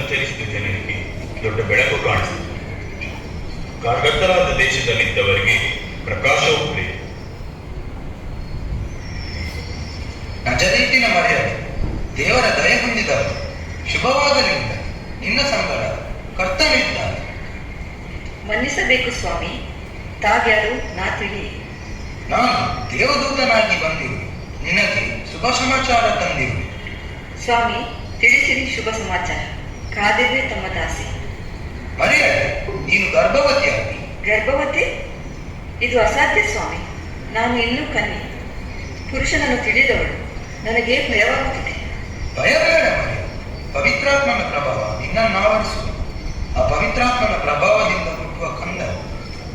ಸಂಚರಿಸಿದ ಜನರಿಗೆ ದೊಡ್ಡ ಬೆಳಕು ಕಾಣಿಸಿತು. ಕಾರ್ಗತ್ತಲಾದ ದೇಶದಲ್ಲಿದ್ದವರಿಗೆ ಪ್ರಕಾಶವೂ ಬೆಳೆಯಿತು. ನಜರೇತಿನ ಮರ್ಯಾದೆ ದೇವರ ದಯ ಹೊಂದಿದವರು ಶುಭವಾಗಲಿಲ್ಲ. ನಿನ್ನ ಸಂಬಳ ಕರ್ತನಿದ್ದಾನೆ. ಮನ್ನಿಸಬೇಕು ಸ್ವಾಮಿ, ತಾವ್ಯಾರು ನಾ ತಿಳಿ. ನಾನು ದೇವದೂತನಾಗಿ ಬಂದಿರು, ನಿನಗೆ ಶುಭ ಸಮಾಚಾರ ತಂದಿರು. ಸ್ವಾಮಿ, ತಿಳಿಸಿರಿ ಶುಭ ಸಮಾಚಾರ. ಕಾದಿರುವೆ ತಮ್ಮ ದಾಸಿ. ಮರ್ಯಾದೆ, ನೀನು ಗರ್ಭವತಿಯಾಗಿ. ಗರ್ಭವತಿ? ಇದು ಅಸಾಧ್ಯ ಸ್ವಾಮಿ. ನಾನು ಇನ್ನೂ ಕನ್ಯೆ. ಪುರುಷನನ್ನು ತಿಳಿದವಳು. ನನಗೆ ಭಯವಾಗುತ್ತಿದೆ. ಭಯಬೇಡ ಮರ್ಯಾದೆ, ಪವಿತ್ರಾತ್ಮನ ಪ್ರಭಾವ ನಿನ್ನನ್ನಾವರಿಸುವುದು. ಆ ಪವಿತ್ರಾತ್ಮನ ಪ್ರಭಾವದಿಂದ ಹುಟ್ಟುವ ಕಂದ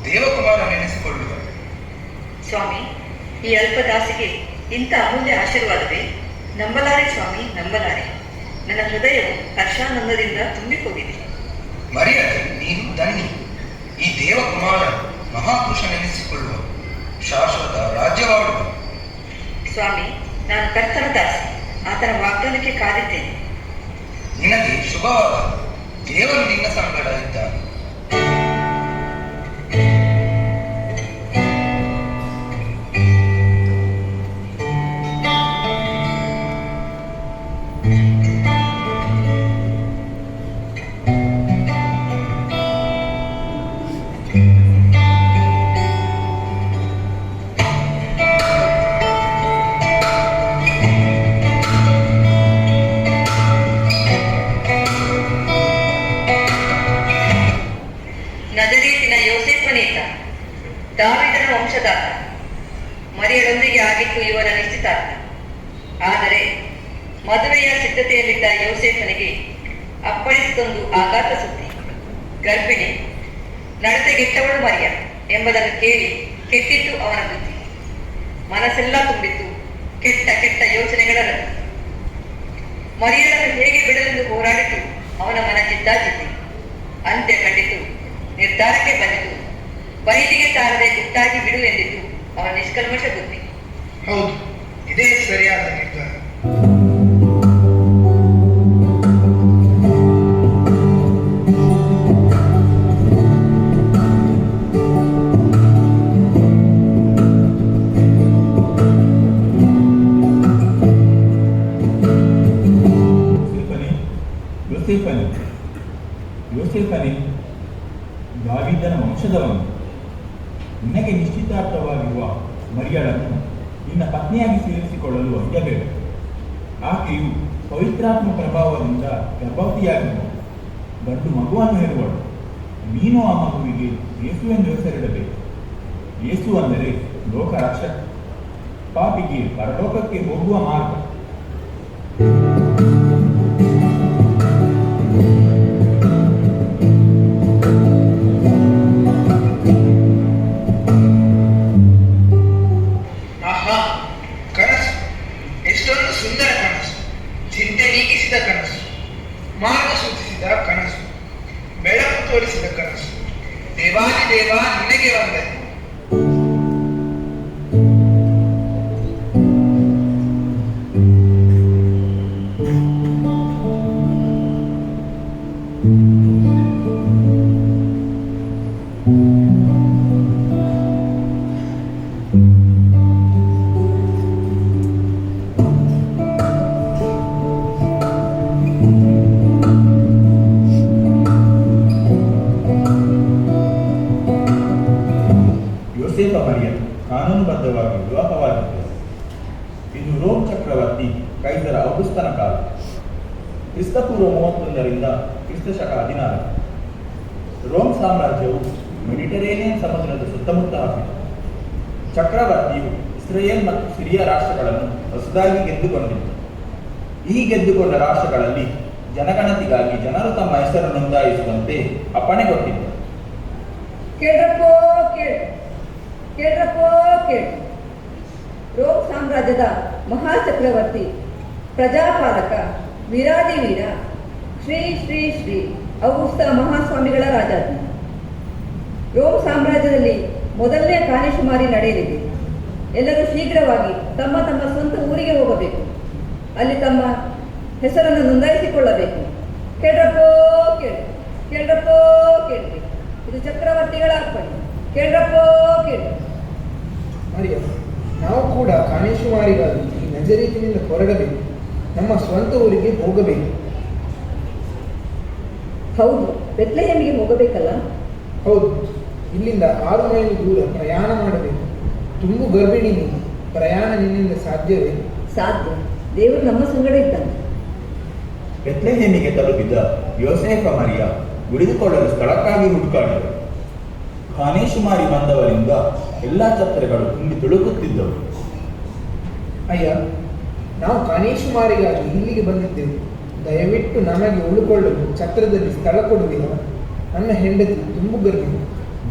ದೇವಕುಮಾರ ನೆನೆಸಿಕೊಳ್ಳುವ. ಸ್ವಾಮಿ, ಈ ಅಲ್ಪ ದಾಸಿಗೆ ಇಂಥ ಅಮೂಲ್ಯ ಆಶೀರ್ವಾದವೇ? ನಂಬಲಾರೆ ಸ್ವಾಮಿ, ನಂಬಲಾರೆ. ನನ್ನ ಹೃದಯವು ಹರ್ಷಾನಂದದಿಂದ ತುಂಬಿಕೊಂಡಿದೆ. ಮರ್ಯಾದೆ, ನೀನು ಧನ್ಯ. ಈ ದೇವಕುಮಾರ ಮಹಾಪುರುಷ ನೆನೆಸಿಕೊಳ್ಳುವ, ಶಾಶ್ವತ ರಾಜ್ಯವಾಡುವ. ಸ್ವಾಮಿ, ನಾನು ಕರ್ತನ ದಾಸಿ. ಆತನ ವಾಗ್ದಾನಕ್ಕೆ ಕಾದಿದ್ದೇನೆ. ನಿನಗೆ ಶುಭವಾದ. ದೇವರು ನಿನ್ನ ಸಂಗಡ ಇದ್ದಾನೆ. ನಜರೇತಿನ ಯೋಸೇಫನೇತ, ದಾವಿದನ ವಂಶದಾತ. ಮರಿಯಳೊಂದಿಗೆ ಆಗಿತ್ತು ಇವರ ನಿಶ್ಚಿತಾರ್ಥ. ಆದರೆ ಮದುವೆಯ ಸಿದ್ಧತೆಯಲ್ಲಿದ್ದ ಯೋಸೇಫನಿಗೆ ಅಪ್ಪಳಿಸಿದೊಂದು ಆಘಾತ ಸುದ್ದಿ. ಗರ್ಭಿಣಿ, ನಡತೆಗೆಟ್ಟವಳು ಮರಿಯ ಎಂಬುದನ್ನು ಕೇಳಿ ಕೆಟ್ಟಿತ್ತು ಅವನ ಬುದ್ಧಿ. ಮನಸ್ಸೆಲ್ಲ ತುಂಬಿತ್ತು ಕೆಟ್ಟ ಕೆಟ್ಟ ಯೋಚನೆಗಳ ರದ್ದು. ಮರಿಯಳನ್ನು ಹೇಗೆ ಬಿಡಲೆಂದು ಹೋರಾಡಿತು ಅವನ ಮನ ಚಿದ್ದಾಚಿದ್ದಿ. ಅಂತ್ಯ ಕಂಡಿತು, ನಿರ್ಧಾರಕ್ಕೆ ಬಂದಿತು. ಬಯಲಿಗೆ ತಾರದೆ ಗುಟ್ಟಾಗಿ ಬಿಡು ಎಂದಿತು ಅವನ ನಿಷ್ಕಲ್ಮಶ ಬುದ್ಧಿ. ಹೌದು, ಇದೇ ಸರಿಯಾದ ನಿರ್ಧಾರ. ಯೋಸೇಫನೇ, ದಾವೀದನ ವಂಶದವನು. ನಿನಗೆ ನಿಶ್ಚಿತಾರ್ಥವಾಗಿರುವ ಮರಿಯಳನ್ನು ನಿನ್ನ ಪತ್ನಿಯಾಗಿ ಸೇರಿಸಿಕೊಳ್ಳಲು ಅಂತ್ಯಬೇಡ. ಆಕೆಯು ಪವಿತ್ರಾತ್ಮ ಪ್ರಭಾವದಿಂದ ಗರ್ಭವತಿಯಾಗಿರುವ ಗಂಡು ಮಗುವನ್ನು ಹೆರುವಳು. ನೀನು ಆ ಮಗುವಿಗೆ ಯೇಸು ಎಂದು ಹೆಸರಿಡಬೇಕು. ಯೇಸು ಅಂದರೆ ಲೋಕ ರಕ್ಷಕ, ಪಾಪಿಗೆ ಪರಲೋಕಕ್ಕೆ ಹೋಗುವ ಮಾರ್ಗ. ಮಾರ್ಗ ಸೂಚಿಸಿದ ಕನಸು, ಬೆಳಕು ತೋರಿಸಿದ ಕನಸು. ದೇವಾದಿದೇವ ನಿನಗೆ ವಂದನೆ. ಯೋಸೇಫ ಮರಿಯ ಕಾನೂನುಬದ್ಧವಾಗಿ ವಿವಾಹವಾಗಿದ್ದರು. ಇದು ರೋಮ್ ಚಕ್ರವರ್ತಿ ಕೈಸರ ಔಗುಸ್ತನ ಕಾಲ. ಕ್ರಿಸ್ತಪೂರ್ವ 31ರಿಂದ ಕ್ರಿಸ್ತಶಕ 16. ರೋಮ್ ಸಾಮ್ರಾಜ್ಯವು ಮೆಡಿಟರೇನಿಯನ್ ಸಮುದ್ರದ ಸುತ್ತಮುತ್ತ ಹಬ್ಬಿತು. ಚಕ್ರವರ್ತಿಯು ಇಸ್ರೇಲ್ ಮತ್ತು ಸಿರಿಯ ರಾಷ್ಟ್ರಗಳನ್ನು ಹೊಸದಾಗಿ ಗೆದ್ದುಕೊಂಡಿದ್ದರು. ಈ ಗೆದ್ದುಕೊಂಡ ರಾಷ್ಟ್ರಗಳಲ್ಲಿ ಜನಗಣತಿಗಾಗಿ ಜನರು ತಮ್ಮ ಹೆಸರನ್ನು ನೋಂದಾಯಿಸುವಂತೆ ಅಪ್ಪಣೆ ಕೊಟ್ಟಿದ್ದರು. ಕೇಳ್ರಪ್ಪೋ ಕೇಳು. ರೋಮ್ ಸಾಮ್ರಾಜ್ಯದ ಮಹಾಚಕ್ರವರ್ತಿ, ಪ್ರಜಾಪಾಲಕ, ವೀರಾದಿವೀರ ಶ್ರೀ ಶ್ರೀ ಶ್ರೀ ಔಗುಸ್ತ ಮಹಾಸ್ವಾಮಿಗಳ ರಾಜಾಜ್ಞೆ. ರೋಮ್ ಸಾಮ್ರಾಜ್ಯದಲ್ಲಿ ಮೊದಲನೇ ಕಾನಿಶುಮಾರಿ ನಡೆಯಲಿದೆ. ಎಲ್ಲರೂ ಶೀಘ್ರವಾಗಿ ತಮ್ಮ ತಮ್ಮ ಸ್ವಂತ ಊರಿಗೆ ಹೋಗಬೇಕು. ಅಲ್ಲಿ ತಮ್ಮ ಹೆಸರನ್ನು ನೋಂದಾಯಿಸಿಕೊಳ್ಳಬೇಕು. ಕೇಳ್ರಪ್ಪೋ ಚಕ್ರವರ್ತಿಗಳ ಅರ್ಪಣೆ. ಕೇಳ್ರಪ್ಪೋ ಕೇಳ್ರ. ಮರಿಯ, ನಾವು ಕೂಡ ಕಾಮೇಶುಮಾರಿಗಾಗಿ ಈ ನಜರೀತಿನಿಂದ ಹೊರಡಬೇಕು. ನಮ್ಮ ಸ್ವಂತ ಊರಿಗೆ ಹೋಗಬೇಕು. ಹೌದು, ಬೆತ್ಲೆಹೇಮಿಗೆ ಹೋಗಬೇಕಲ್ಲ. ಹೌದು, ಇಲ್ಲಿಂದ 6 ಮೈಲಿ ದೂರ ಪ್ರಯಾಣ ಮಾಡಬೇಕು. ತುಂಬು ಗರ್ಭಿಣಿ ನೀನು. ಪ್ರಯಾಣ ನಿನ್ನಿಂದ ಸಾಧ್ಯವೇ? ಸಾಧ್ಯ. ದೇವರು ನಮ್ಮ ಸಂಗಡ ಇದ್ದಾನೆ. ಬೆತ್ಲೆಹೇಮಿಗೆ ತಲುಪಿದ ಯೋಸೇಫ ಮರಿಯ ಉಳಿದುಕೊಳ್ಳಲು ಸ್ಥಳಕ್ಕಾಗಿ ಹುಡುಕಾಡಿದರು. ಖಾನೇಶುಮಾರಿ ಬಂದವರಿಂದ ಎಲ್ಲ ಛತ್ರಗಳು ತುಂಬಿ ತುಳುಕುತ್ತಿದ್ದವು. ಅಯ್ಯ, ನಾವು ಕಾನೇಶುಮಾರಿಗಾಗಿ ಇಲ್ಲಿಗೆ ಬಂದಿದ್ದೆವು. ದಯವಿಟ್ಟು ನಮಗೆ ಉಳಿಕೊಳ್ಳಲು ಛತ್ರದಲ್ಲಿ ಸ್ಥಳ ಕೊಡುವಿಲ್ಲ. ನನ್ನ ಹೆಂಡತಿ ತುಂಬು ಗರ್ಭಿಣಿ.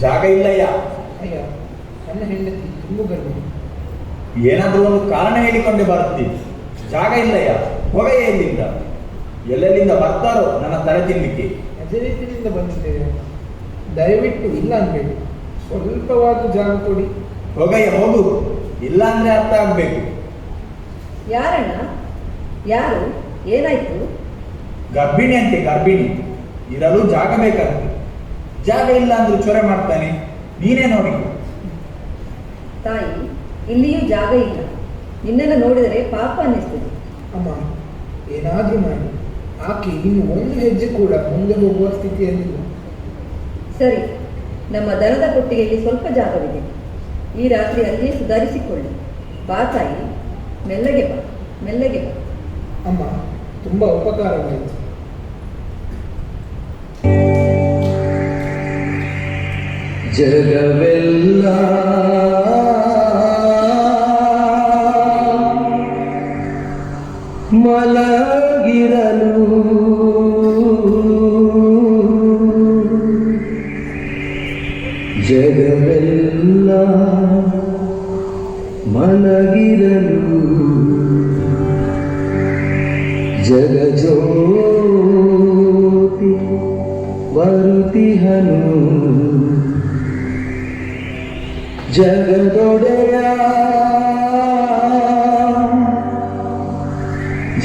ಜಾಗ ಇಲ್ಲಯ್ಯ. ಅಯ್ಯ, ನನ್ನ ಹೆಂಡತಿ ತುಂಬು ಗರ್ಭಿಣಿ. ಏನಾದರೂ ಒಂದು ಕಾರಣ ಹೇಳಿಕೊಂಡೇ ಬರುತ್ತೀವಿ. ಜಾಗ ಇಲ್ಲಯ್ಯ, ಹೊಗೆಯ ಎಲ್ಲಿಂದ ಎಲ್ಲೆಲ್ಲಿಂದ ಬರ್ತಾರೋ ನನ್ನ ತಲೆ ತಿನ್ನಲಿಕ್ಕೆ. ನಜರೀತಿನಿಂದ ಬಂದಿದ್ದೇವೆ. ದಯವಿಟ್ಟು ಇಲ್ಲ ಅನ್ಬೇಡಿ. ಸ್ವಲ್ಪವಾದ ಜಾಗ ಕೊಡಿ. ಹೊಗೆಯ ಹೋಗು, ಇಲ್ಲ ಅಂದ್ರೆ ಅರ್ಥ ಆಗ್ಬೇಕು. ಯಾರಣ್ಣ? ಯಾರು? ಏನಾಯ್ತು? ಗರ್ಭಿಣಿ ಅಂತೆ, ಗರ್ಭಿಣಿ. ಇರಲು ಜಾಗ ಬೇಕಂತೆ. ಜಾಗ ಇಲ್ಲ ಅಂದ್ರೂ ಚೊರೆ ಮಾಡ್ತಾನೆ. ನೀನೇ ನೋಡಿ. ತಾಯಿ, ಇಲ್ಲಿಯೂ ಜಾಗ ಇಲ್ಲ. ನಿನ್ನನ್ನು ನೋಡಿದರೆ ಪಾಪ ಅನ್ನಿಸ್ತದೆ. ಅಮ್ಮ, ಏನಾದರೂ ಮಾಡಿ. ಆಕೆ ಇನ್ನು ಒಂದು ಹೆಜ್ಜೆ ಕೂಡ ಮುಂದೆ ಹೋಗುವ ಸ್ಥಿತಿಯಲ್ಲಿಲ್ಲ. ಸರಿ, ನಮ್ಮ ದನದ ಕೊಟ್ಟಿಗೆಯಲ್ಲಿ ಸ್ವಲ್ಪ ಜಾಗವಿದೆ. ಈ ರಾತ್ರಿ ಅಲ್ಲಿಯೇ ಸುಧಾರಿಸಿಕೊಳ್ಳಿ. ಬಾ ತಾಯಿ, ಮೆಲ್ಲಗೆ ಬಾ, ಮೆಲ್ಲಗೆ ಬಾ. ಅಮ್ಮ, ತುಂಬ ಉಪಕಾರವಾಯಿತು. ಜಗವೆಲ್ಲ ಮಲಗಿರಲು ಜಗವೆಲ್ಲ ಮಲಗಿರಲು ಜಗಜ್ಯೋತಿ ಬರುತಿಹನು ಜಗದೊಡೆಯ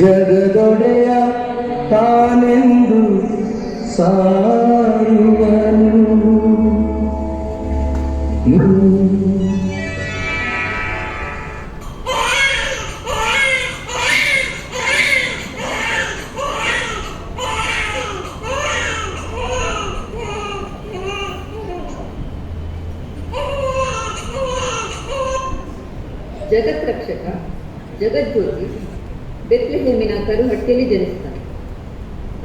ಜಗದೊಡೆಯ ತಾನೆಂದು ಸಾರುವನು. ಜಗತ್ರಕ್ಷಕ ಜಗಜ್ಯೋತಿ ಬೆತ್ಲೆಹೇಮಿನ ಕರುಹಟ್ಟಿಯಲ್ಲಿ ಜನಿಸುತ್ತಾನೆ.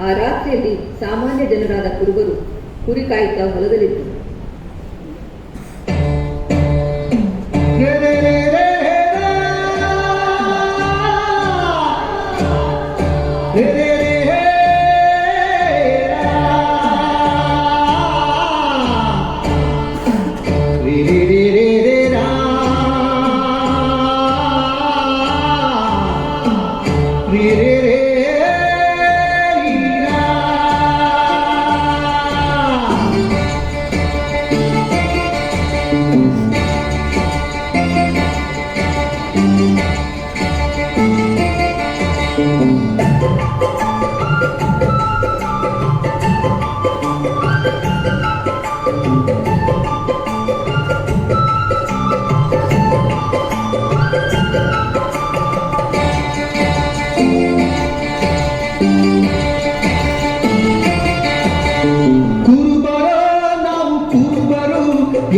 ಆ ರಾತ್ರಿಯಲ್ಲಿ ಸಾಮಾನ್ಯ ಜನರಾದ ಕುರುಬರು ಕುರಿ ಕಾಯುತ್ತಾ ಹೊಲದಲ್ಲಿದ್ದರು.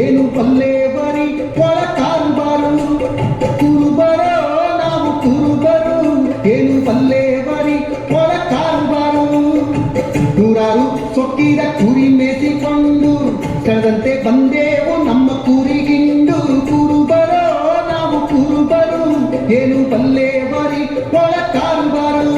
ಏನು ಪಲ್ಲೆ ಬರಿ ಒಳ ಕಾರುಬಾರು ಕುರುಬರೋ ನಾವು ಕುರುಬರು ಏನು ಪಲ್ಲೆ ಬರಿ ಒಳ ಕಾರುಬಾರು ನೂರಾರು ಸೊಕ್ಕಿದ ಕುರಿ ಮೇಸಿಕೊಂಡು ಕಳೆದಂತೆ ಬಂದೇವು ನಮ್ಮ ಕುರಿಗಿಂಡು ಕುರುಬರೋ ನಾವು ಕುರುಬರು ಏನು ಪಲ್ಲೆ ಬರಿ ಒಳ ಕಾರುಬಾರು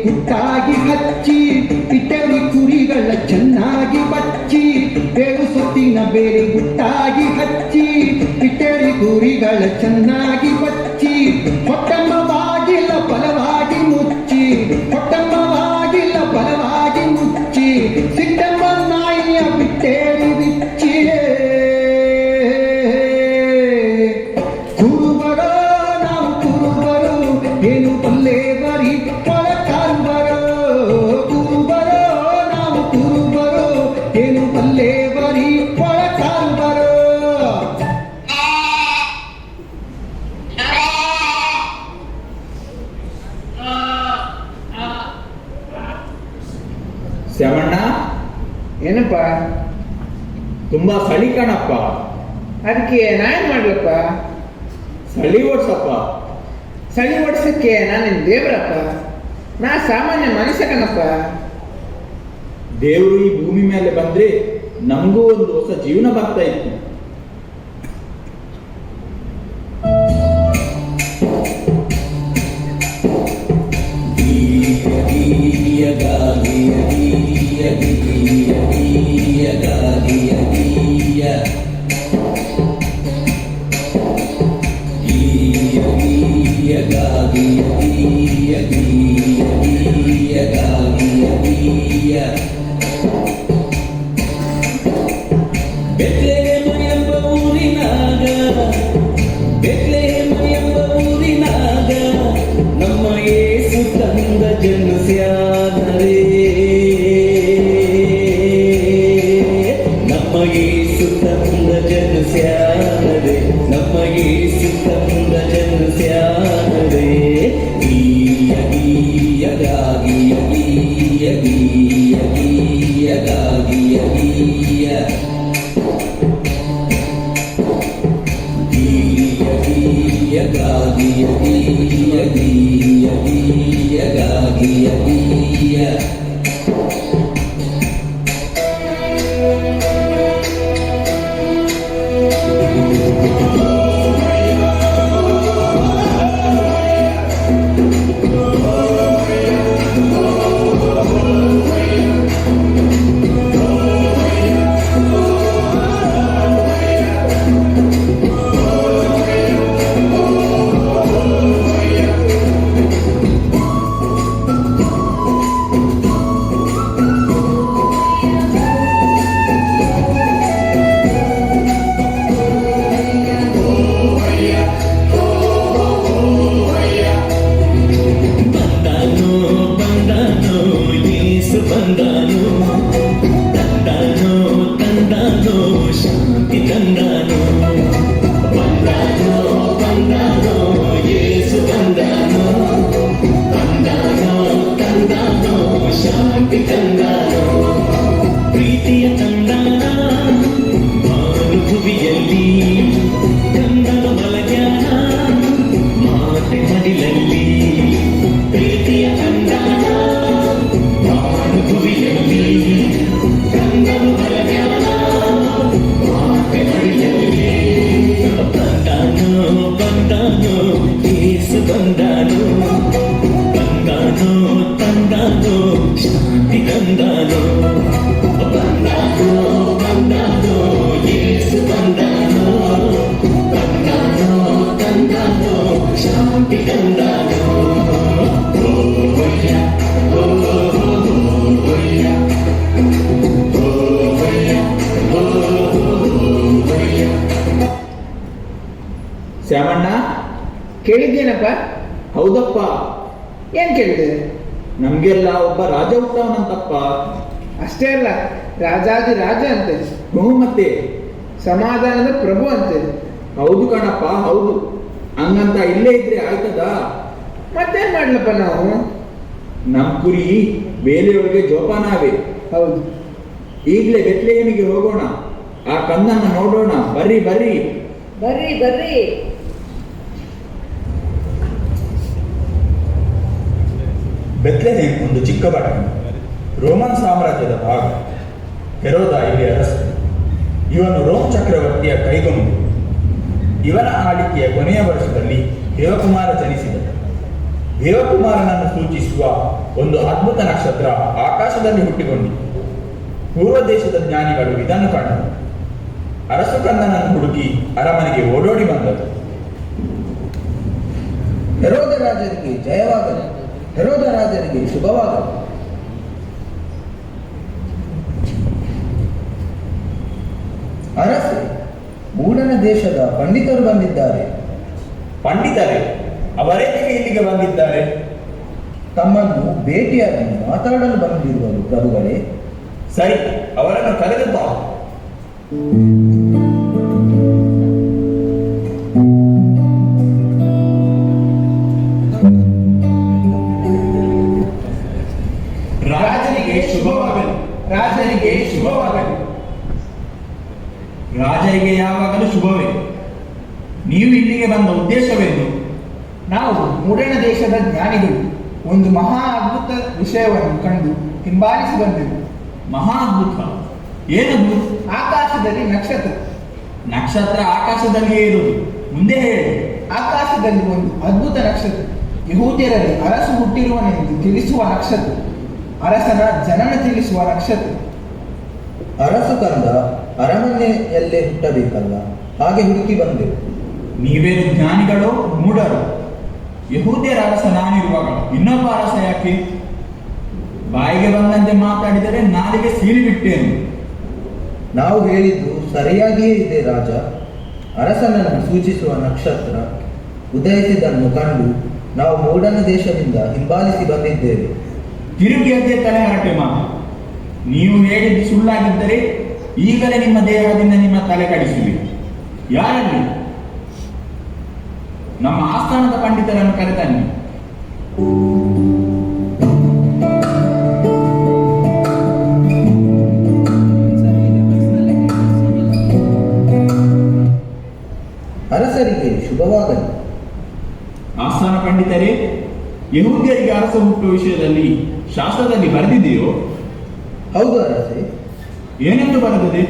ಗುಟ್ಟಾಗಿ ಹಚ್ಚಿ ಇಟ್ಟವಿ ಕುರಿಗಳ ಚೆನ್ನಾಗಿ ಬಚ್ಚಿ 7 ಸುತ್ತಿನ ಬೇಲಿ ಗುಟ್ಟಾಗಿ ಹಚ್ಚಿ ಇಟ್ಟವಿ ಕುರಿಗಳ ಚೆನ್ನಾಗಿ ಬಚ್ಚಿ ಹೊಟ್ಟಮ್ಮವಾಗಿಲ್ಲ ಬಲವಾಗಿ ಮುಚ್ಚಿ ಹೊಟ್ಟಮ್ಮವಾಗಿಲ್ಲ ಬಲವಾಗಿ ಮುಚ್ಚಿ ಸಿಟ್ಟಮ್ಮ ನಾಯಿಯ ಬಿಟ್ಟೇರಿ ಬಿಚ್ಚಿ ಕುರುಬರೋ ನಾವು ಕುರುಬರು ಏನು ಪಲ್ಲೆ ಬರಿ ಕೊಳಕಾರುಬರೋ ಕುರುಬರೋ ನಾವು ಕುರುಬರು ಏನು ಪಲ್ಲೆ ಬರಿ ಕೊಳಕಾರುಬರೋ ಶ್ಯಾಮಣ್ಣ, ಏನಪ್ಪ? ತುಂಬಾ ಚಳಿ ಕಣಪ್ಪ. ಅದಕ್ಕೆ ನಾನೇನು ಮಾಡ್ಲಪ್ಪ? ಚಳಿ ಓಡ್ಸಪ್ಪ. ಚಳಿ ಓಡಿಸಕ್ಕೆ ನಾನೇನು ದೇವ್ರಪ್ಪ? ನಾ ಸಾಮಾನ್ಯ ಮನುಷ್ಯ ಕಣಪ್ಪ. ದೇವರು ಈ ಭೂಮಿ ಮೇಲೆ ಬಂದ್ರೆ ನಮಗೂ ಒಂದು ಹೊಸ ಜೀವನ ಬರ್ತಾ ಇತ್ತು. ನಮ್ಮ ಯೇಸು ತಂದ ಜನಸ್ಯಾದರೆ ನಮ್ಮ ಯೇಸು ತಂದ ಜನಸ್ಯಾದರೆ ನಮ್ಮ ಯೇಸು ತಂದ ಜನಸ್ಯಾದರೆ ಗೀಯ ಗೀಯ ಗಾಗಿಯ ಗೀಯ ಗೀಯ ಗೀಯ ಗಾಗಿಯ ಗೀಯ ಗಾಗಿಯ ಗೀಯ ಗೀಯ ಗೀಯ ಗಾಗಿಯ ಗೀಯ ಪ್ರೀತಿಯ ತಂದಾನ ಭಾನುಭುವಿಯಲ್ಲಿ ಕಂದನ ಮಲಗ್ಯಾನ ಮಾತೆ ಮಡಿಲಲ್ಲಿ ಪ್ರೀತಿಯ ತಂದಾನ ಭಾನುಭುವಿಯಲ್ಲಿ ಕಂದನ ಮಲಗ್ಯಾನ ಮಾತೆ ಮಡಿಲಲ್ಲಿ ಬಂದಾನೋ ಬಂದಾನೋ ಯೇಸು ಬಂದಾನೋ ಬಂದಾನೋ ತಂದಾನೋ ಶಾಂತಿ ತಂದಾನೋ ಬಂದಾನೋ ಬಂದಾನೋ ಯೇಸು ಬಂದಾನೋ ಬಂದಾನೋ ತಂದಾನೋ ಶಾಂತಿ ತಂದಾನೋ ಓಯ್ಯ ಓಯ್ಯ ಓಯ್ಯ. ಶ್ಯಾಮಣ್ಣ, ಕೇಳಿದ್ದೇನಪ್ಪ? ಹೌದಪ್ಪ. ಏನ್ ಕೇಳಿದೆ? ನಮ್ಗೆಲ್ಲ ಒಬ್ಬ ರಾಜ ಹುಟ್ಟವನಂತಪ್ಪ. ಅಷ್ಟೇ ಅಲ್ಲ, ರಾಜಾದಿ ರಾಜ ಅಂತೆ, ಹ್ಞೂ ಮತ್ತೆ ಸಮಾಧಾನದ ಪ್ರಭು ಅಂತೆ. ಹೌದು ಕಣಪ್ಪ, ಹೌದು. ಹಂಗಂತ ಇಲ್ಲೇ ಇದ್ರೆ ಆಯ್ತದ? ಮತ್ತೇನ್ ಮಾಡ್ಲಪ್ಪ ನಾವು? ನಮ್ ಕುರಿ ಬೇಲೆಯೊಳಗೆ ಜೋಪಾನಾವೆ. ಹೌದು, ಈಗಲೇ ಬೆತ್ಲೆಹೇಮಿಗೆ ಹೋಗೋಣ, ಆ ಕಂದನ್ನ ನೋಡೋಣ. ಬರ್ರಿ ಬರ್ರಿ ಬರ್ರಿ ಬರ್ರಿ. ಬೆತ್ಲೆಹೇಮ್ ಒಂದು ಚಿಕ್ಕ ಪಟ್ಟಣ, ರೋಮನ್ ಸಾಮ್ರಾಜ್ಯದ ಭಾಗ. ಹೆರೋದ ಇಲ್ಲಿ ಅರಸ. ಇವನು ರೋಮ್ ಚಕ್ರವರ್ತಿಯ ಕೈಗೊಂಡು ಇವನ ಆಳ್ವಿಕೆಯ ಕೊನೆಯ ವರ್ಷದಲ್ಲಿ ದೇವಕುಮಾರ ಜನಿಸಿದ. ದೇವಕುಮಾರನನ್ನು ಸೂಚಿಸುವ ಒಂದು ಅದ್ಭುತ ನಕ್ಷತ್ರ ಆಕಾಶದಲ್ಲಿ ಹುಟ್ಟಿಕೊಂಡಿತು. ಪೂರ್ವ ದೇಶದ ಜ್ಞಾನಿಗಳು ಇದನ್ನು ಕಂಡರು. ಅರಸು ಕಂದನನ್ನು ಹುಡುಕಿ ಅರಮನೆಗೆ ಓಡೋಡಿ ಬಂದರು. ಹೆರೋದ ರಾಜರಿಗೆ ಜಯವಾಗಲಿ, ಹೆರೋದ ರಾಜರಿಗೆ ಶುಭವಾಗಲಿ. ಅರಸೆ, ಮೂಡನ ದೇಶದ ಪಂಡಿತರು ಬಂದಿದ್ದಾರೆ. ಪಂಡಿತರೇ, ಅವರೇಕೆ ಇಲ್ಲಿಗೆ ಬಂದಿದ್ದಾರೆ? ತಮ್ಮನ್ನು ಭೇಟಿಯಾಗಿ ಮಾತಾಡಲು ಬಂದಿರುವರು ಪ್ರಭುಗಳೇ. ಸರಿ, ಅವರನ್ನು ಕರೆದು ಬಾ. ರಾಜನಿಗೆ ಶುಭವಾಗಲಿ, ರಾಜನಿಗೆ ಶುಭವಾಗಲಿ. ರಾಜರಿಗೆ ಯಾವಾಗಲೂ ಶುಭವೇ. ನೀವು ಇಲ್ಲಿಗೆ ಬಂದ ಉದ್ದೇಶವೇನು? ನಾವು ಮೂಡಣ ದೇಶದ ಜ್ಞಾನಿಗಳು ಒಂದು ಮಹಾ ಅದ್ಭುತ ವಿಷಯವನ್ನು ಕಂಡು ಹಿಂಬಾಲಿಸಿ ಬಂದೆವು. ಮಹಾ ಅದ್ಭುತ ಏನದು? ಆಕಾಶದಲ್ಲಿ ನಕ್ಷತ್ರ. ನಕ್ಷತ್ರ ಆಕಾಶದಲ್ಲಿಯೇ ಇರುವುದು, ಮುಂದೆ ಹೇಳಿ. ಆಕಾಶದಲ್ಲಿ ಒಂದು ಅದ್ಭುತ ನಕ್ಷತ್ರ, ಯಹೂದ್ಯರಲ್ಲಿ ಅರಸು ಹುಟ್ಟಿರುವನೆಂದು ತಿಳಿಸುವ ನಕ್ಷತ್ರ, ಅರಸನ ಜನನ ತಿಳಿಸುವ ನಕ್ಷತ್ರ. ಅರಸು ಕಂದ ಅರಮನೆಯಲ್ಲೇ ಹುಟ್ಟಬೇಕಲ್ಲ, ಹಾಗೆ ಹುಡುಕಿ ಬಂದೆವು. ನೀವೇನು ಜ್ಞಾನಿಗಳು ಮೂಢರು? ಯಹೂದ್ಯರ ಅರಸ ನಾನಿರುವಾಗ ಇನ್ನೊಬ್ಬ ಅರಸ ಯಾಕೆ? ಬಾಯಿಗೆ ಬಂದಂತೆ ಮಾತಾಡಿದರೆ ನಾಲಿಗೆ ಸೀಳಿ ಬಿಟ್ಟೇನು? ನಾವು ಹೇಳಿದ್ದು ಸರಿಯಾಗಿಯೇ ಇದೆ ರಾಜ. ಅರಸನನ್ನು ಸೂಚಿಸುವ ನಕ್ಷತ್ರ ಉದಯಿಸಿದನ್ನು ಕಂಡು ನಾವು ಮೂಡನ ದೇಶದಿಂದ ಹಿಂಬಾಲಿಸಿ ಬಂದಿದ್ದೇವೆ. ತಿರುಗಿ ಅದೇ ತಲೆ ಹರಟೆ ಮಾತು. ನೀವು ಹೇಳಿದ್ದು ಸುಳ್ಳಾಗಿದ್ದರೆ ಈಗಲೇ ನಿಮ್ಮ ದೇಹದಿಂದ ನಿಮ್ಮ ತಲೆ ಕಡಿಸುವೆ. ಯಾರಲ್ಲಿ? ನಮ್ಮ ಆಸ್ಥಾನದ ಪಂಡಿತರನ್ನು ಕರೆತನ್ನಿ. ಅರಸರಿಗೆ ಶುಭವಾಗಲಿ. ಆಸ್ಥಾನ ಪಂಡಿತರೇ, ಯಹೂದ್ಯರಿಗೆ ಅರಸ ಹುಟ್ಟುವ ವಿಷಯದಲ್ಲಿ ಶಾಸ್ತ್ರದಲ್ಲಿ ಬರೆದಿದೆಯೋ? ಹೌದು ಅರಸೆ. ಏನೆಂದು ಬರೆದಿದೆ?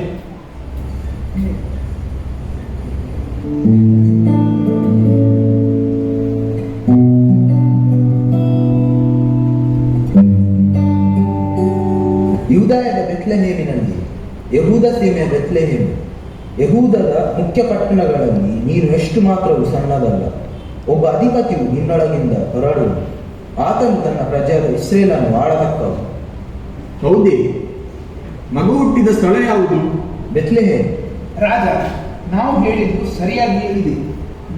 ಯೂದಾಯದ ಬೆತ್ಲೆಹೇಮಿನಲ್ಲಿ, ಯಹೂದ ಸೀಮೆಯ ಬೆತ್ಲೆಹೇಮು, ಯಹೂದದ ಮುಖ್ಯ ಪಟ್ಟಣಗಳಲ್ಲಿ ನೀನು ಎಷ್ಟು ಮಾತ್ರವೂ ಸಣ್ಣದಲ್ಲ. ಒಬ್ಬ ಅಧಿಪತಿಯು ನಿನ್ನೊಳಗಿಂದ ಹೊರಡುವುದು, ಆತನು ತನ್ನ ಪ್ರಜೆಯಾದ ಇಸ್ರೇಲನ್ನು ಆಳತಕ್ಕವು. ಹೌದೇ? ಮಗು ಹುಟ್ಟಿದ ಸ್ಥಳ ಯಾವುದು? ಬೆತ್ಲೆಹೇಮ್. ರಾಜ, ನಾವು ಹೇಳಿದ್ದು ಸರಿಯಾಗಿಯೇ ಇದೆ.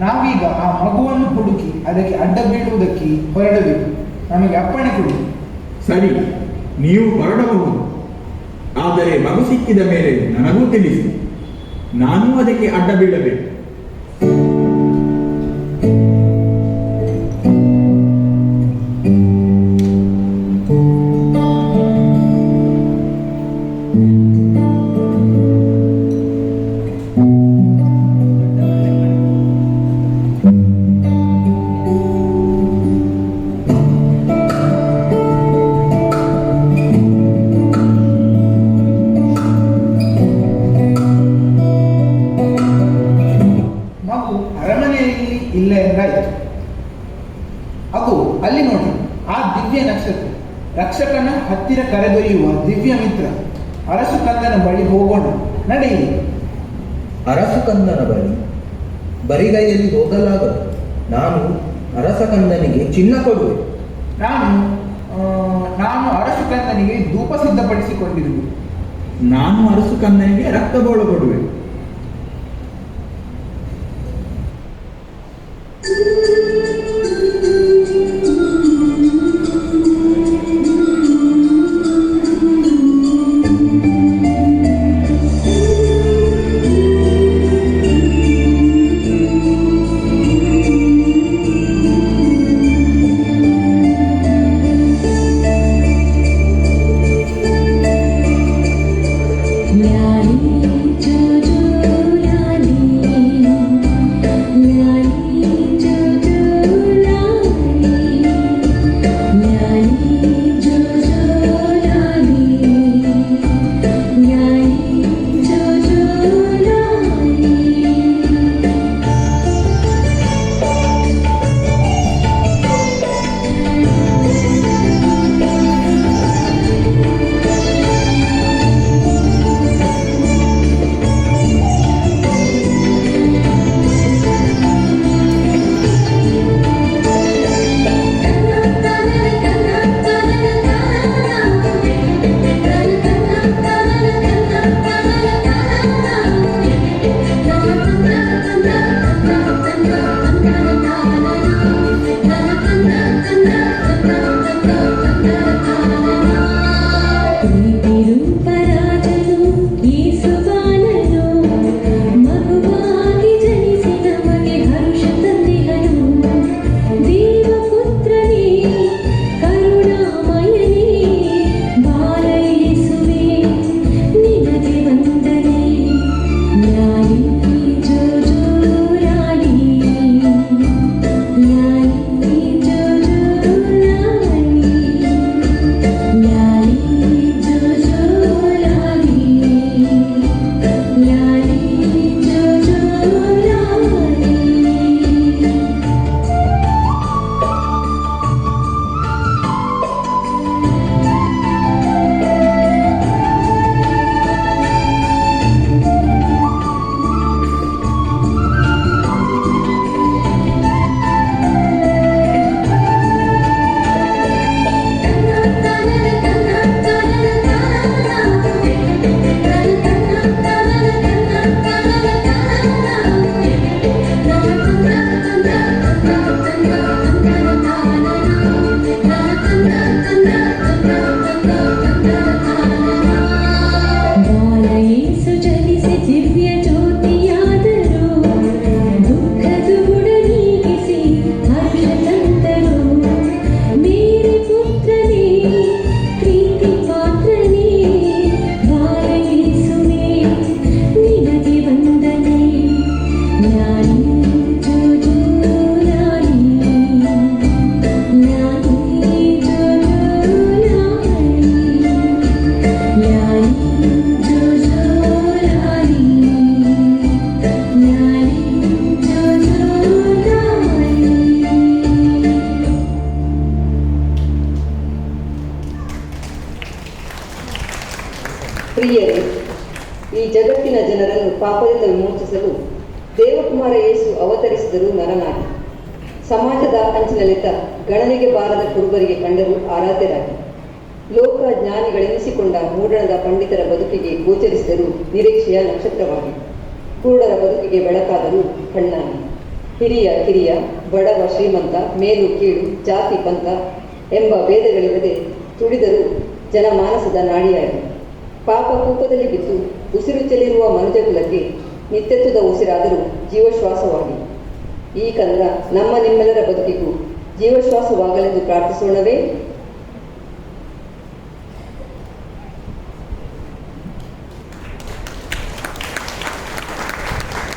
ನಾವೀಗ ಆ ಮಗುವನ್ನು ಹುಡುಕಿ ಅದಕ್ಕೆ ಅಡ್ಡ ಬೀಳುವುದಕ್ಕೆ ಹೊರಡಬೇಕು. ನಮಗೆ ಅಪ್ಪಣೆ ಕೊಡಿ. ಸರಿ, ನೀವು ಹೊರಡಬಹುದು. ಆದರೆ ಮಗು ಸಿಕ್ಕಿದ ಮೇಲೆ ನನಗೂ ತಿಳಿಸಿ. ನಾನೂ ಅದಕ್ಕೆ ಅಡ್ಡ ಬೀಳಬೇಕು. ಮಗು ಅರಮನೆಯಲ್ಲಿ ಇಲ್ಲ ಎಂದಾಯಿತು. ಅದು ಅಲ್ಲಿ ನೋಡಿ, ಆ ದಿವ್ಯ ನಕ್ಷತ್ರ, ರಕ್ಷಕನ ಹತ್ತಿರ ಕರೆದೊಯ್ಯುವ ದಿವ್ಯ ಮಿತ್ರ. ಅರಸು ಕಂದನ ಬಳಿ ಹೋಗೋಣ, ನಡೆಯಿರಿ. ಅರಸು ಕಂದನ ಬಳಿ ಬರಿಗೈಯಲ್ಲಿ ಹೋಗಲಾಗದು. ನಾನು ಅರಸ ಕಂದನಿಗೆ ಚಿನ್ನ ಕೊಡುವೆ. ನಾನು ಅರಸು ಕಂದನಿಗೆ ಧೂಪ ಸಿದ್ಧಪಡಿಸಿಕೊಂಡಿರುವೆ. ನಾನು ಅರಸು ಕಂದನಿಗೆ ರಕ್ತಬೋಳು ಕೊಡುವೆ. न्यायी जो ವಿಮೋಚಿಸಲು ದೇವಕುಮಾರ ಯೇಸು ಅವತರಿಸಿದರು ನರನಾಗಿ. ಸಮಾಜದ ಅಂಚಿನಲ್ಲಿದ್ದ ಗಣನೆಗೆ ಬಾರದ ಕುರುಬರಿಗೆ ಕಂಡರು ಆರಾಧ್ಯರಾಗಿ. ಲೋಕ ಜ್ಞಾನಿಗಳೆನಿಸಿಕೊಂಡ ಮೂಡಣದ ಪಂಡಿತರ ಬದುಕಿಗೆ ಗೋಚರಿಸಿದರು ನಿರೀಕ್ಷೆಯ ನಕ್ಷತ್ರವಾಗಿ. ಕುರುಡರ ಬದುಕಿಗೆ ಬೆಳಕಾದರು ಕಣ್ಣಾಗಿ. ಹಿರಿಯ ಕಿರಿಯ, ಬಡವ ಶ್ರೀಮಂತ, ಮೇಲು ಕೀಳು, ಜಾತಿ ಪಂಥ ಎಂಬ ಭೇದಗಳಿಲ್ಲದೆ ತುಡಿದರು ಜನಮಾನಸದ ನಾಡಿಯಾಗಿ. ಪಾಪ ಕೂಪದಲ್ಲಿ ಬಿದ್ದು ಉಸಿರು ಚೆಲ್ಲಿರುವ ಮನುಜಕುಲಕ್ಕೆ ನಿತ್ಯತ್ವದ ಉಸಿರಾದರೂ ಜೀವಶ್ವಾಸವಾಗಿ. ಈ ಕಂದ ನಮ್ಮ ನಿಮ್ಮೆಲ್ಲರ ಬದುಕಿಗೂ ಜೀವಶ್ವಾಸವಾಗಲೆಂದು ಪ್ರಾರ್ಥಿಸೋಣವೇ.